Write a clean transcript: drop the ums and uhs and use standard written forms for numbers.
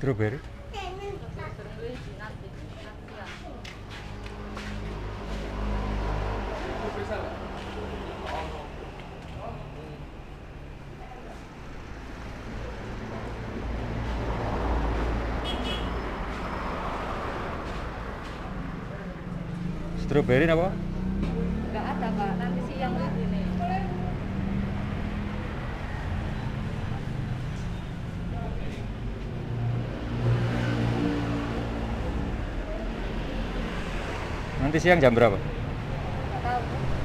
Strawberry. Strawberry apa? Enggak ada Pak, nanti siang itu nih. Nanti siang jam berapa? Enggak tahu.